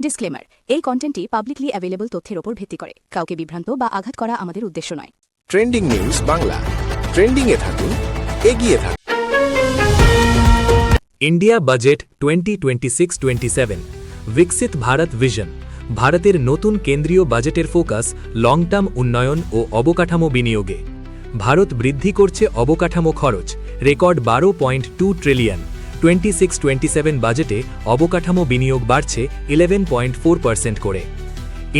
Disclaimer, এই কন্টেন্টটি publicly available তথ্যের ওপর ভিত্তি করে কাউকে বিভ্রান্ত বা আঘাত করা আমাদের উদ্দেশ্য নয়। ট্রেন্ডিং নিউজ বাংলা, ট্রেন্ডিং এ থাকুন, এগিয়ে থাকুন। ইন্ডিয়া বাজেট 2026-27 বিকশিত ভারত ভিশন। ভারতের নতুন কেন্দ্রীয় বাজেটের ফোকাস লং টার্ম উন্নয়ন ও অবকাঠামো বিনিয়োগে। ভারত বৃদ্ধি করছে অবকাঠামো খরচ, রেকর্ড 12.2 ট্রিলিয়ন। 26-27 বাজেটে অবকাঠামো বিনিয়োগ বাড়ছে 11.4% করে।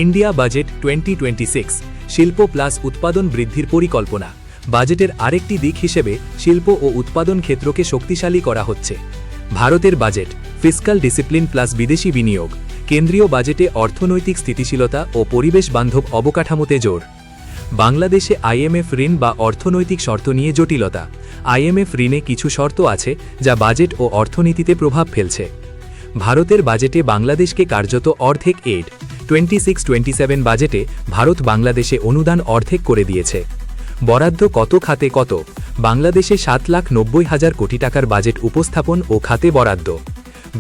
ইন্ডিয়া বাজেট 2026 শিল্প প্লাস উৎপাদন বৃদ্ধির পরিকল্পনা। বাজেটের আরেকটি দিক হিসেবে শিল্প ও উৎপাদন ক্ষেত্রকে শক্তিশালী করা হচ্ছে। ভারতের বাজেট ফিস্কাল ডিসিপ্লিন প্লাস বিদেশি বিনিয়োগ। কেন্দ্রীয় বাজেটে অর্থনৈতিক স্থিতিশীলতা ও পরিবেশ বান্ধব অবকাঠামোতে জোর। বাংলাদেশে আইএমএফ ঋণ বা অর্থনৈতিক শর্ত নিয়ে জটিলতা। আইএমএফ ঋণে কিছু শর্ত আছে যা বাজেট ও অর্থনীতিতে প্রভাব ফেলছে। ভারতের বাজেটে বাংলাদেশকে কার্যত অর্ধেক এড। 26-27 বাজেটে ভারত বাংলাদেশে অনুদান অর্ধেক করে দিয়েছে। বরাদ্দ কত খাতে কত? বাংলাদেশে 7,90,000 কোটি টাকার বাজেট উপস্থাপন ও খাতে বরাদ্দ।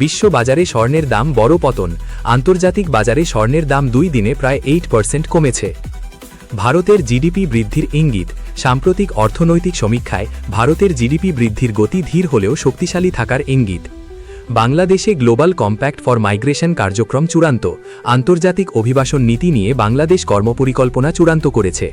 বিশ্ব বাজারে স্বর্ণের দাম বড় পতন। আন্তর্জাতিক বাজারে স্বর্ণের দাম 2 দিনে প্রায় 8% কমেছে। ভারতের জিডিপি বৃদ্ধির ইঙ্গিত। সাম্প্রতিক অর্থনৈতিক সমীক্ষায় ভারতের জিডিপি বৃদ্ধির গতি ধীর হলেও শক্তিশালী থাকার ইঙ্গিত। বাংলাদেশে গ্লোবাল কম্প্যাক্ট ফর মাইগ্রেশন কার্যক্রম চূড়ান্ত। আন্তর্জাতিক অভিবাসন নীতি নিয়ে বাংলাদেশ কর্মপরিকল্পনা চূড়ান্ত করেছে।